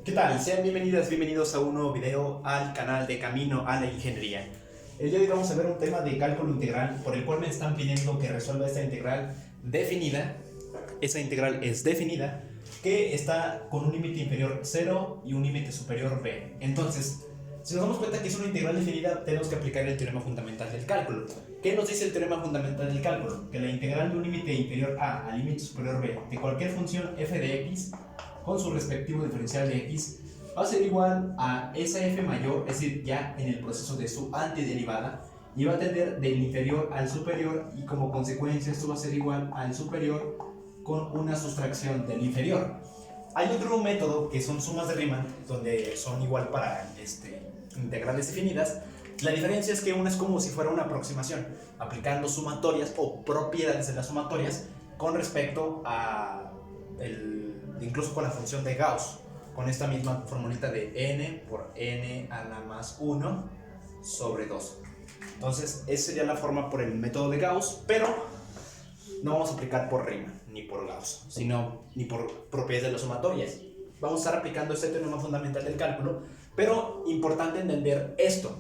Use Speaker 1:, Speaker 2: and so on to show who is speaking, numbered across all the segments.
Speaker 1: ¿Qué tal? Sean bienvenidas, bienvenidos a un nuevo video al canal de Camino a la Ingeniería. El día de hoy vamos a ver un tema de cálculo integral por el cual me están pidiendo que resuelva esta integral definida. Esa integral es definida, que está con un límite inferior 0 y un límite superior b. Entonces, si nos damos cuenta que es una integral definida, tenemos que aplicar el teorema fundamental del cálculo. ¿Qué nos dice el teorema fundamental del cálculo? Que la integral de un límite inferior a al límite superior b de cualquier función f de x con su respectivo diferencial de x va a ser igual a esa f mayor, es decir, ya en el proceso de su antiderivada, y va a tender del inferior al superior, y como consecuencia esto va a ser igual al superior con una sustracción del inferior. Hay otro método que son sumas de Riemann, donde son igual para integrales definidas. La diferencia es que una es como si fuera una aproximación, aplicando sumatorias o propiedades de las sumatorias con respecto a incluso con la función de Gauss, con esta misma formulita de n por n a la más 1 sobre 2. Entonces, esa sería la forma por el método de Gauss, pero no vamos a aplicar por Riemann ni por Gauss, sino ni por propiedades de las sumatorias. Vamos a estar aplicando este teorema fundamental del cálculo, pero importante entender esto.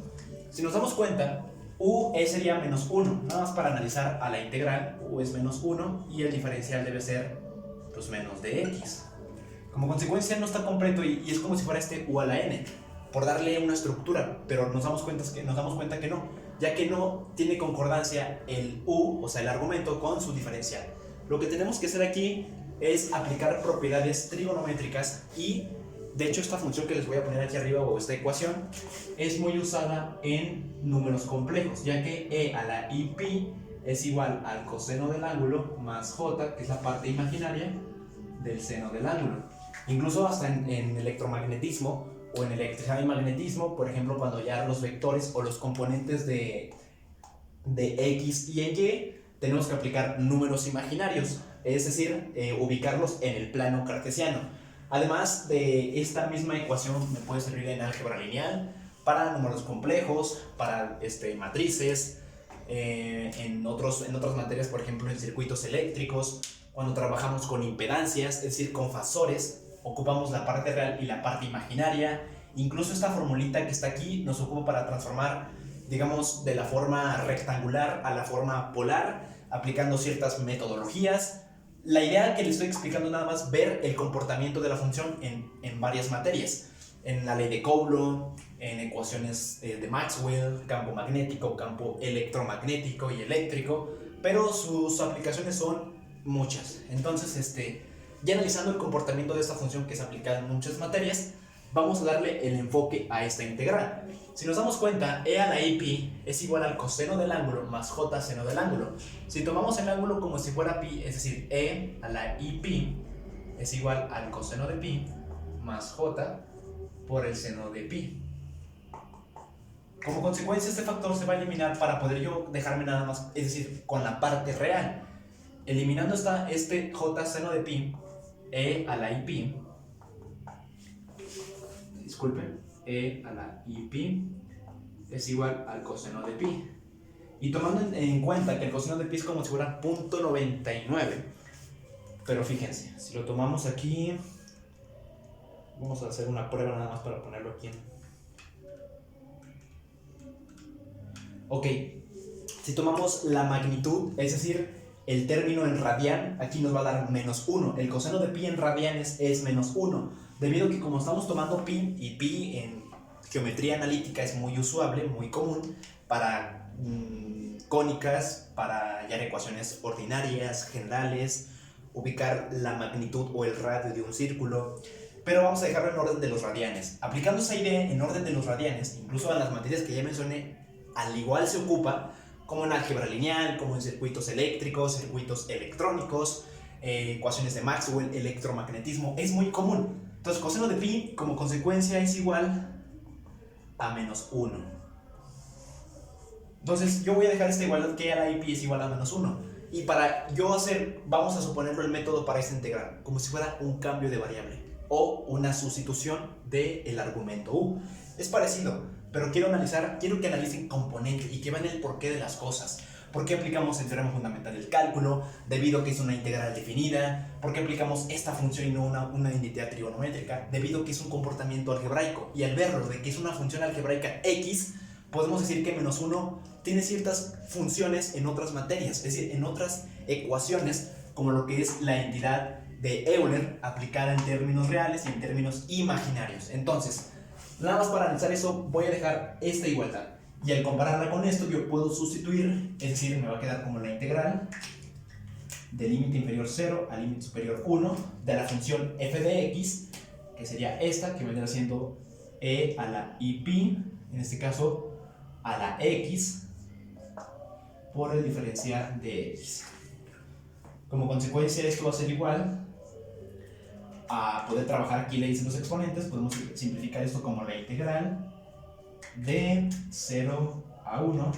Speaker 1: Si nos damos cuenta, u sería menos 1, nada más para analizar a la integral, u es menos 1 y el diferencial debe ser pues menos de x. Como consecuencia no está completo y es como si fuera este u a la n, por darle una estructura, pero nos damos cuenta que no, ya que no tiene concordancia el u, o sea el argumento, con su diferencial. Lo que tenemos que hacer aquí es aplicar propiedades trigonométricas y de hecho esta función que les voy a poner aquí arriba, o esta ecuación, es muy usada en números complejos, ya que e a la i pi es igual al coseno del ángulo más j, que es la parte imaginaria del seno del ángulo. Incluso hasta en electromagnetismo o en electricidad y magnetismo, por ejemplo, cuando ya los vectores o los componentes de x y y tenemos que aplicar números imaginarios, es decir, ubicarlos en el plano cartesiano. Además de esta misma ecuación me puede servir en álgebra lineal, para números complejos, para matrices, en otras materias, por ejemplo en circuitos eléctricos, cuando trabajamos con impedancias, es decir, con fasores, ocupamos la parte real y la parte imaginaria. Incluso esta formulita que está aquí nos ocupa para transformar, digamos, de la forma rectangular a la forma polar, aplicando ciertas metodologías. La idea que les estoy explicando nada más ver el comportamiento de la función en varias materias. En la ley de Coulomb, en ecuaciones de Maxwell, campo magnético, campo electromagnético y eléctrico, pero sus aplicaciones son muchas. Entonces, ya analizando el comportamiento de esta función que es aplicada en muchas materias, vamos a darle el enfoque a esta integral. Si nos damos cuenta, e a la i pi es igual al coseno del ángulo más j seno del ángulo. Si tomamos el ángulo como si fuera pi, es decir, e a la i pi es igual al coseno de pi más j por el seno de pi. Como consecuencia, este factor se va a eliminar para poder yo dejarme nada más, es decir, con la parte real. Eliminando este j seno de pi, e a la i pi, disculpen, e a la i pi es igual al coseno de pi. Y tomando en cuenta que el coseno de pi es como si fuera 0.99, pero fíjense, si lo tomamos aquí, vamos a hacer una prueba nada más para ponerlo aquí. Ok, si tomamos la magnitud, es decir, el término en radian, aquí nos va a dar menos 1. El coseno de pi en radianes es menos 1, debido a que como estamos tomando pi, y pi en geometría analítica es muy usuable, muy común, para cónicas, para hallar ecuaciones ordinarias, generales, ubicar la magnitud o el radio de un círculo, pero vamos a dejarlo en orden de los radianes. Aplicando esa idea en orden de los radianes, incluso a las materias que ya mencioné, al igual se ocupa, como en álgebra lineal, como en circuitos eléctricos, circuitos electrónicos, ecuaciones de Maxwell, electromagnetismo, es muy común. Entonces, coseno de pi, como consecuencia, es igual a menos 1. Entonces, yo voy a dejar esta igualdad que a la i pi es igual a menos 1. Y para yo hacer, vamos a suponerlo el método para esta integral, como si fuera un cambio de variable o una sustitución del argumento u. Es parecido, pero quiero que analicen componente y que vean el porqué de las cosas. ¿Por qué aplicamos el teorema fundamental del cálculo? Debido a que es una integral definida. ¿Por qué aplicamos esta función y no una identidad trigonométrica? Debido a que es un comportamiento algebraico. Y al verlo de que es una función algebraica X, podemos decir que menos 1 tiene ciertas funciones en otras materias, es decir, en otras ecuaciones, como lo que es la entidad de Euler aplicada en términos reales y en términos imaginarios. Entonces, nada más para analizar eso, voy a dejar esta igualdad. Y al compararla con esto, yo puedo sustituir, es decir, me va a quedar como la integral de límite inferior 0 a límite superior 1 de la función f de x, que sería esta, que vendrá siendo e a la i pi, en este caso a la x, por el diferencial de x. Como consecuencia, esto va a ser igual a poder trabajar aquí le dicen los exponentes, podemos simplificar esto como la integral de 0 a 1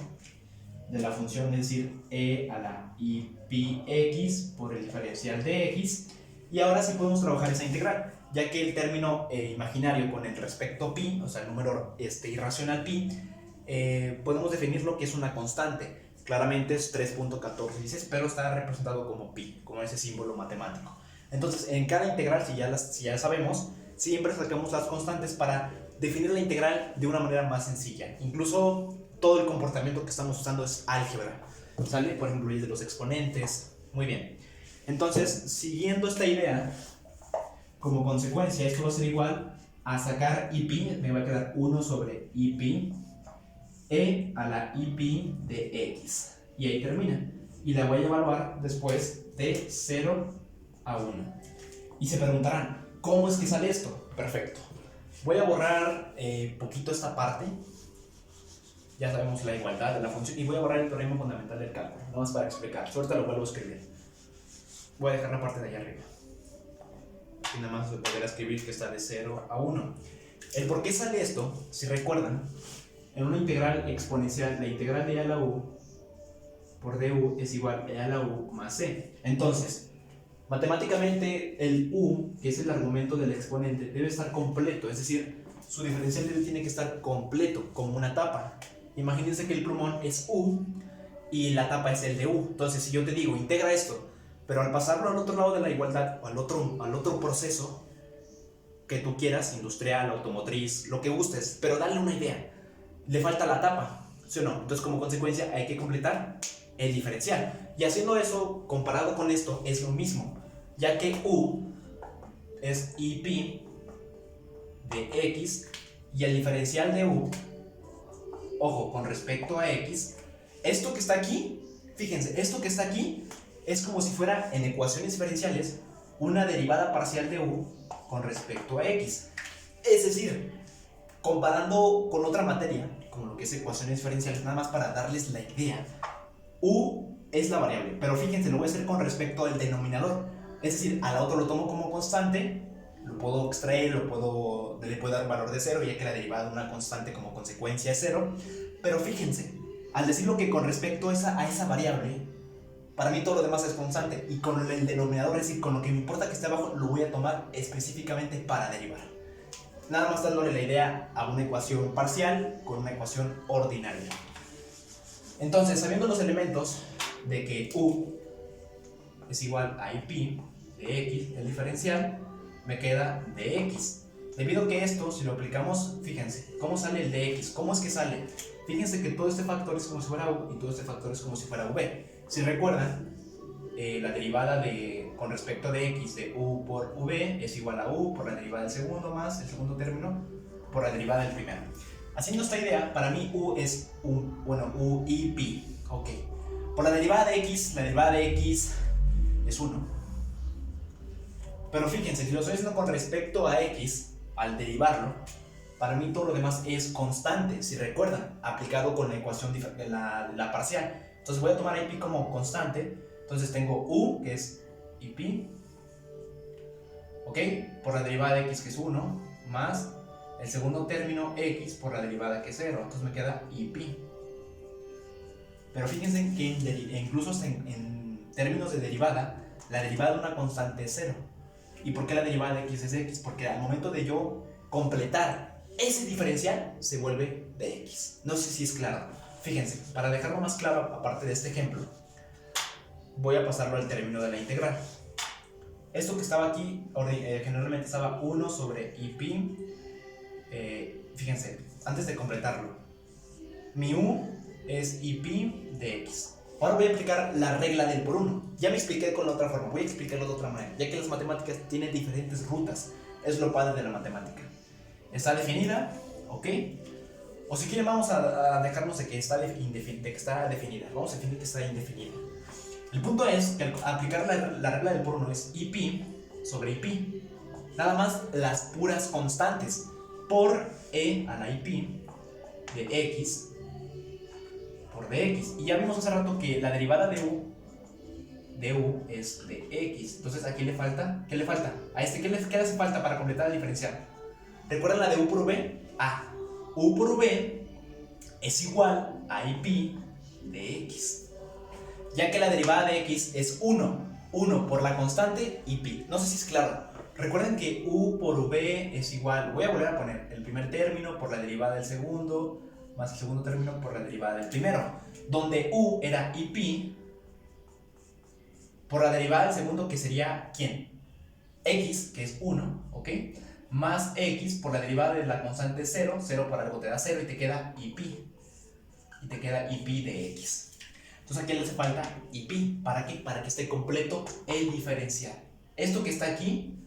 Speaker 1: de la función, es decir, e a la i pi x por el diferencial de x. Y ahora sí podemos trabajar esa integral, ya que el término imaginario con el respecto pi, o sea el número irracional pi, podemos definirlo que es una constante. Claramente es 3.1416, pero está representado como pi, como ese símbolo matemático. Entonces, en cada integral, si ya sabemos, siempre sacamos las constantes para definir la integral de una manera más sencilla. Incluso todo el comportamiento que estamos usando es álgebra, ¿sale? Por ejemplo, el de los exponentes. Muy bien. Entonces, siguiendo esta idea, como consecuencia, esto va a ser igual a sacar i pi, me va a quedar 1 sobre i pi, e a la i pi de x. Y ahí termina. Y la voy a evaluar después de 0 a 1. Y se preguntarán, ¿cómo es que sale esto? Perfecto. Voy a borrar poquito esta parte. Ya sabemos la igualdad de la función. Y voy a borrar el teorema fundamental del cálculo. Nada más para explicar. Ahorita lo vuelvo a escribir. Voy a dejar la parte de allá arriba. Y nada más poder escribir que está de 0 a 1. El por qué sale esto, si recuerdan, en una integral exponencial, la integral de e a la u por du es igual a e a la u más c. Entonces, matemáticamente el u, que es el argumento del exponente, debe estar completo, es decir, su diferencial tiene que estar completo, como una tapa. Imagínense que el plumón es u y la tapa es el de u. Entonces, si yo te digo, integra esto, pero al pasarlo al otro lado de la igualdad o al otro proceso que tú quieras, industrial, automotriz, lo que gustes, pero dale una idea, le falta la tapa, ¿sí o no? Entonces, como consecuencia, hay que completar el diferencial. Y haciendo eso, comparado con esto, es lo mismo, ya que u es i pi de x y el diferencial de u, ojo, con respecto a x, esto que está aquí, fíjense, esto que está aquí es como si fuera en ecuaciones diferenciales una derivada parcial de u con respecto a x. Es decir, comparando con otra materia, como lo que es ecuaciones diferenciales, nada más para darles la idea, u es la variable, pero fíjense, lo voy a hacer con respecto al denominador. Es decir, al otro lo tomo como constante, lo puedo extraer, le puedo dar valor de 0, ya que la derivada de una constante como consecuencia es 0. Pero fíjense, al decirlo que con respecto a esa variable, para mí todo lo demás es constante, y con el denominador, es decir, con lo que me importa que esté abajo, lo voy a tomar específicamente para derivar. Nada más dándole la idea a una ecuación parcial con una ecuación ordinaria. Entonces, sabiendo los elementos de que u es igual a i pi de x, el diferencial, me queda de x. Debido a que esto, si lo aplicamos, fíjense, ¿cómo sale el de x? ¿Cómo es que sale? Fíjense que todo este factor es como si fuera u y todo este factor es como si fuera v. Si recuerdan, la derivada con respecto de x de u por v es igual a u por la derivada del segundo más el segundo término por la derivada del primero. Haciendo esta idea, para mí u es u i pi, ok. Por la derivada de x es 1. Pero fíjense, si lo estoy haciendo con respecto a x, al derivarlo, para mí todo lo demás es constante, si recuerdan, aplicado con la ecuación de la parcial. Entonces voy a tomar i pi como constante. Entonces tengo u, que es i pi, ok, por la derivada de x, que es 1, más el segundo término x por la derivada, que es 0. Entonces me queda i pi. Pero fíjense que incluso en términos de derivada, la derivada de una constante es 0. ¿Y por qué la derivada de x es x? Porque al momento de yo completar ese diferencial, se vuelve de x. No sé si es claro. Fíjense, para dejarlo más claro, aparte de este ejemplo, voy a pasarlo al término de la integral. Esto que estaba aquí, generalmente estaba 1 sobre i pi. Fíjense, antes de completarlo, mi u es i pi de x. Ahora voy a aplicar la regla del por 1. Ya me expliqué con la otra forma, voy a explicarlo de otra manera, ya que las matemáticas tienen diferentes rutas. Es lo padre de la matemática. Está definida, ¿ok? O si quieren vamos a dejarnos de que está definida. Vamos a definir que está indefinida. El punto es que al aplicar la regla del por 1 es i pi sobre i pi. Nada más las puras constantes por e a la i pi de x por dx. Y ya vimos hace rato que la derivada de u es de x. Entonces aquí le falta, ¿qué le falta? A este, ¿qué le hace falta para completar el diferencial? ¿Recuerdan la de u por v? U por v es igual a i pi de x. Ya que la derivada de x es 1 por la constante y pi. No sé si es claro. Recuerden que u por v es igual, voy a volver a poner el primer término por la derivada del segundo, más el segundo término por la derivada del primero. Donde u era i pi por la derivada del segundo, que sería ¿quién? X, que es 1, ¿ok? Más x por la derivada de la constante 0 por algo te da 0 y te queda i pi. Y te queda i pi de x. Entonces aquí le hace falta i pi. ¿Para qué? Para que esté completo el diferencial. Esto que está aquí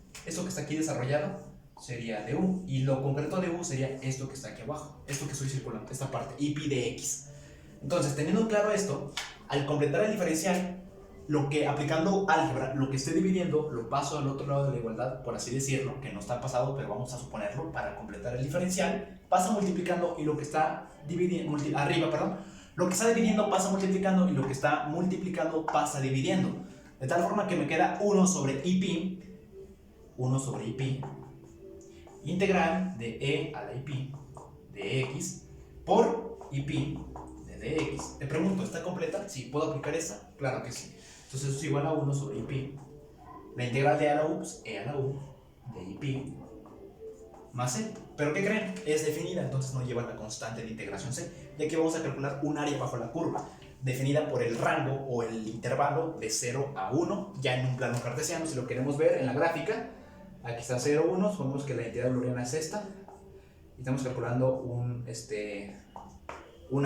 Speaker 1: desarrollado sería de u. Y lo concreto de u sería esto que está aquí abajo. Esto que estoy circulando, esta parte, i pi de x. Entonces, teniendo claro esto, al completar el diferencial, aplicando álgebra, lo que esté dividiendo, lo paso al otro lado de la igualdad, por así decirlo, que no está pasado, pero vamos a suponerlo para completar el diferencial, pasa multiplicando y lo que está dividiendo, lo que está dividiendo pasa multiplicando y lo que está multiplicando pasa dividiendo. De tal forma que me queda 1 sobre i pi, integral de e a la i pi de x por i pi de dx. Te pregunto, ¿está completa? Sí, ¿puedo aplicar esa? Claro que sí. Entonces eso es igual a 1 sobre i pi. La integral de a la u, pues e a la u de i pi más c. ¿Pero qué creen? Es definida, entonces no lleva la constante de integración c, ya que vamos a calcular un área bajo la curva, definida por el rango o el intervalo de 0 a 1, ya en un plano cartesiano. Si lo queremos ver en la gráfica, aquí está 0, 1, supongamos que la entidad booleana es esta, y estamos calculando un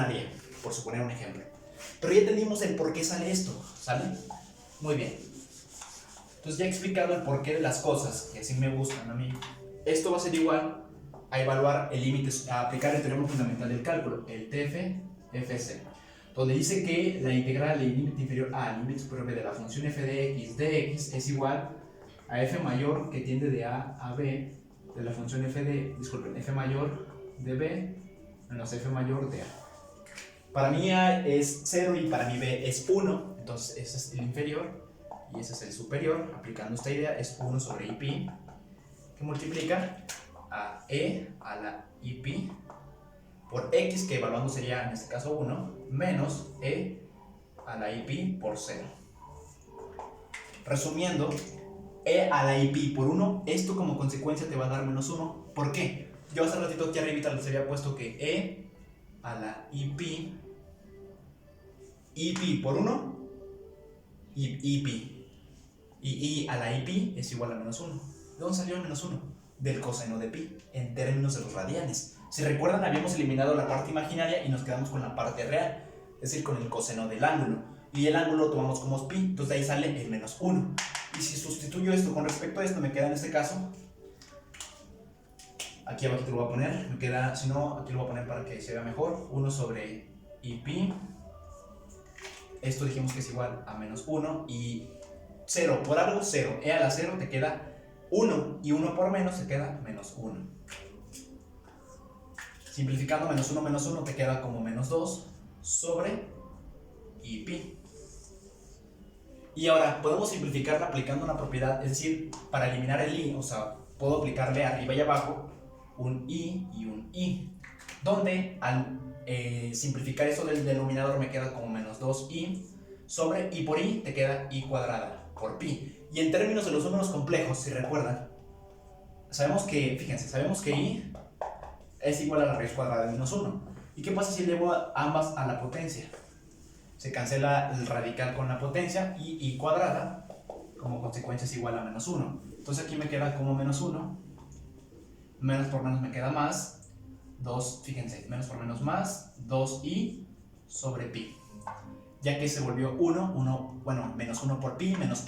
Speaker 1: área, por suponer un ejemplo. Pero ya entendimos el por qué sale esto, ¿sale? Muy bien. Entonces ya he explicado el porqué de las cosas, que así me gustan a mí. Esto va a ser igual a evaluar el límite, a aplicar el teorema fundamental del cálculo, el TF-FC, donde dice que la integral del límite inferior a al límite superior b de la función f de x dx es igual a f mayor que tiende de a a b de la función f mayor de b menos f mayor de a. Para mí a es 0 y para mí b es 1, entonces ese es el inferior y ese es el superior. Aplicando esta idea es 1 sobre i pi, que multiplica a e a la i pi por x, que evaluando sería en este caso 1, menos e a la i pi por 0. Resumiendo, e a la i pi por 1, esto como consecuencia te va a dar menos 1. ¿Por qué? Yo hace ratito aquí arribita les había puesto que e a la i pi por 1 y i pi, y i a la i pi es igual a menos 1. ¿De dónde salió el menos 1? Del coseno de pi, en términos de los radianes. Si recuerdan, habíamos eliminado la parte imaginaria y nos quedamos con la parte real, es decir, con el coseno del ángulo. Y el ángulo lo tomamos como pi, entonces de ahí sale el menos 1. Y si sustituyo esto con respecto a esto, me queda en este caso, aquí abajo te lo voy a poner, me queda, si no, aquí lo voy a poner para que se vea mejor, 1 sobre i pi. Esto dijimos que es igual a menos 1 y 0 por algo, 0. E a la 0 te queda 1 y 1 por menos te queda menos 1. Simplificando menos 1 te queda como menos 2 sobre i pi. Y ahora podemos simplificarla aplicando una propiedad, es decir, para eliminar el i, o sea, puedo aplicarle arriba y abajo un i y un i, donde al simplificar eso del denominador me queda como menos 2i sobre i por i te queda i cuadrada por pi. Y en términos de los números complejos, si recuerdan, sabemos que i es igual a la raíz cuadrada de menos 1. ¿Y qué pasa si elevo ambas a la potencia? Se cancela el radical con la potencia y I cuadrada como consecuencia es igual a menos 1. Entonces aquí me queda como menos 1, menos por menos me queda más, 2, fíjense, menos por menos más, 2i sobre pi. Ya que se volvió 1, bueno, menos 1 por pi, menos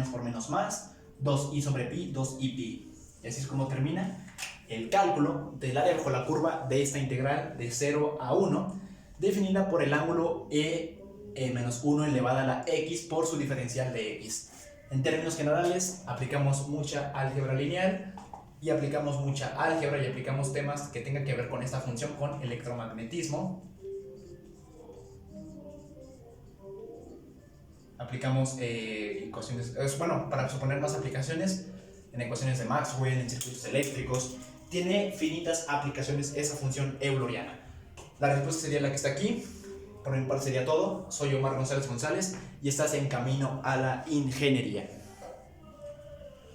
Speaker 1: por menos más, 2i sobre pi, 2i pi. Y así es como termina el cálculo del área bajo la curva de esta integral de 0 a 1, definida por el ángulo menos 1 elevada a la x por su diferencial de x. En términos generales, aplicamos mucha álgebra lineal y aplicamos mucha álgebra y aplicamos temas que tengan que ver con esta función, con electromagnetismo. Aplicamos ecuaciones, bueno, para suponer más aplicaciones, en ecuaciones de Maxwell, en circuitos eléctricos. Tiene finitas aplicaciones esa función euleriana. La respuesta sería la que está aquí. Por mi parte sería todo. Soy Omar González González y estás en Camino a la Ingeniería.